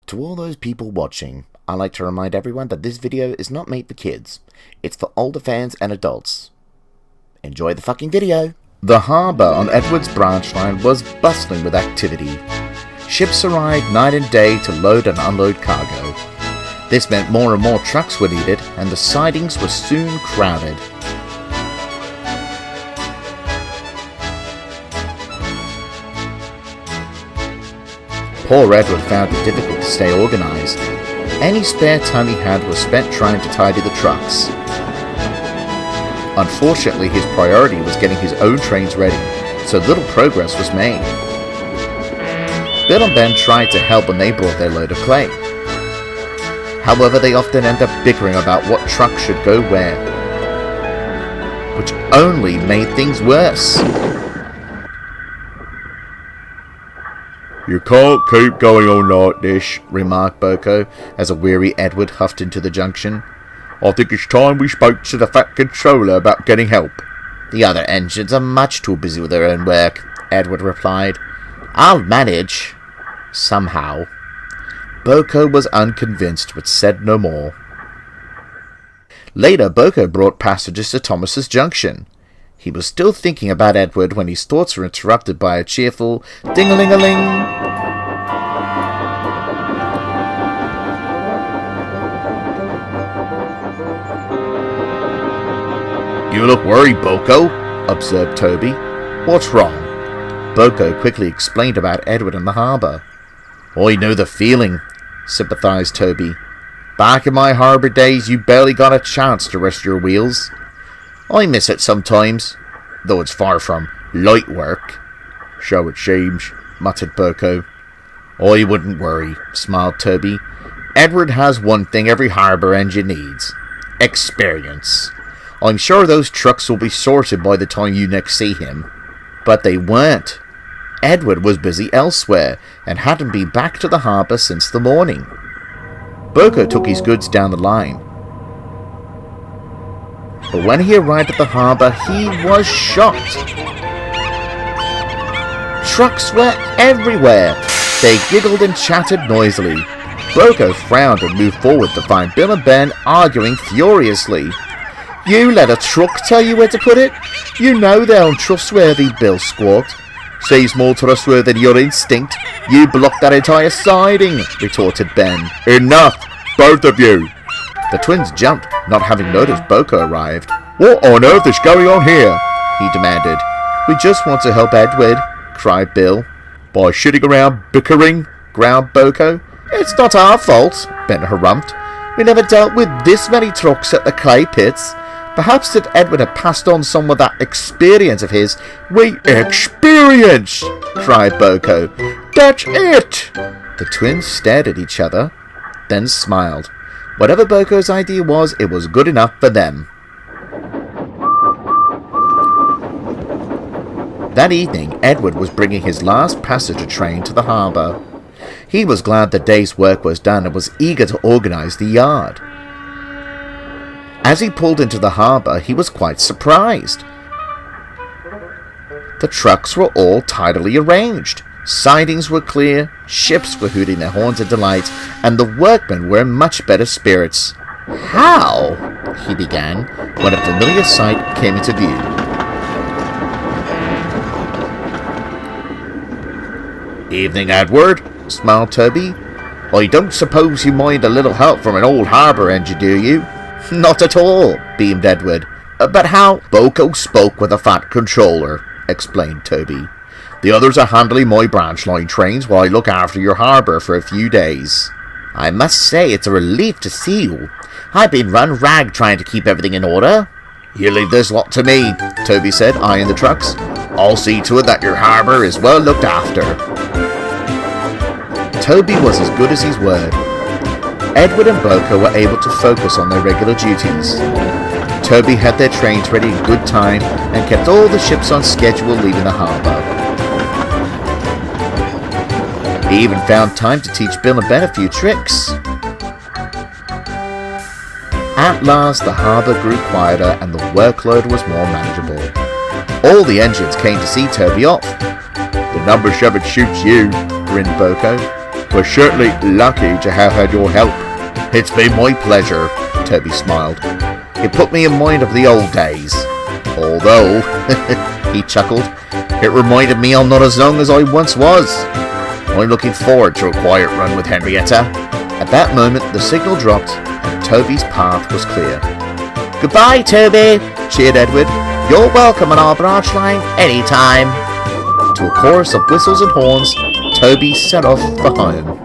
To all those people watching, I'd like to remind everyone that this video is not made for kids. It's for older fans and adults. Enjoy the fucking video! The harbour on Edward's branch line was bustling with activity. Ships arrived night and day to load and unload cargo. This meant more and more trucks were needed, and the sidings were soon crowded. Poor Edward found it difficult to stay organised. Any spare time he had was spent trying to tidy the trucks. Unfortunately, his priority was getting his own trains ready, so little progress was made. Bill and Ben tried to help when they brought their load of clay. However, they often end up bickering about what truck should go where, which only made things worse. "You can't keep going on like this," remarked BoCo as a weary Edward huffed into the junction. "I think it's time we spoke to the fat controller about getting help." "The other engines are much too busy with their own work," Edward replied. "I'll manage. Somehow." BoCo was unconvinced, but said no more. Later, BoCo brought passengers to Thomas's junction. He was still thinking about Edward when his thoughts were interrupted by a cheerful ding-a-ling-a-ling. "You look worried, BoCo," observed Toby. "What's wrong?" BoCo quickly explained about Edward and the harbour. "I know the feeling," sympathised Toby. "Back in my harbour days, you barely got a chance to rest your wheels. I miss it sometimes, though it's far from light work." "So it seems," muttered BoCo. "I wouldn't worry," smiled Toby. "Edward has one thing every harbour engine needs: experience. I'm sure those trucks will be sorted by the time you next see him." But they weren't. Edward was busy elsewhere, and hadn't been back to the harbour since the morning. BoCo took his goods down the line. But when he arrived at the harbour, he was shocked. Trucks were everywhere. They giggled and chattered noisily. BoCo frowned and moved forward to find Bill and Ben arguing furiously. "You let a truck tell you where to put it? You know they're untrustworthy," Bill squawked. "Seems more trustworthy than your instinct. You blocked that entire siding," retorted Ben. "Enough, both of you!" The twins jumped, not having noticed BoCo arrived. "What on earth is going on here?" he demanded. "We just want to help Edward," cried Bill. "By sitting around bickering?" growled BoCo. "It's not our fault," Ben harumphed. "We never dealt with this many trucks at the clay pits. Perhaps if Edward had passed on some of that experience of his..." "Experience!" cried BoCo. "That's it!" The twins stared at each other, then smiled. Whatever BoCo's idea was, it was good enough for them. That evening, Edward was bringing his last passenger train to the harbour. He was glad the day's work was done and was eager to organise the yard. As he pulled into the harbour, he was quite surprised. The trucks were all tidily arranged. Sidings were clear, ships were hooting their horns in delight, and the workmen were in much better spirits. "How?" he began, when a familiar sight came into view. "Evening, Edward," smiled Toby. "I don't suppose you mind a little help from an old harbour engine, do you?" "Not at all," beamed Edward. "But how—" "BoCo spoke with a fat controller," explained Toby. "The others are handling my branch line trains while I look after your harbour for a few days." "I must say it's a relief to see you. I've been run rag trying to keep everything in order." "You leave this lot to me," Toby said, eyeing the trucks. "I'll see to it that your harbour is well looked after." Toby was as good as his word. Edward and BoCo were able to focus on their regular duties. Toby had their trains ready in good time and kept all the ships on schedule leaving the harbour. He even found time to teach Bill and Ben a few tricks. At last, the harbour grew quieter and the workload was more manageable. All the engines came to see Toby off. "The number 7 shoots you," grinned BoCo. We're certainly lucky to have had your help. It's been my pleasure, Toby smiled. It put me in mind of the old days. Although, he chuckled, it reminded me I'm not as young as I once was. I'm looking forward to a quiet run with Henrietta. At that moment, the signal dropped and Toby's path was clear. Goodbye, Toby, cheered Edward. You're welcome on our branch line anytime. To a chorus of whistles and horns, Toby set off for home.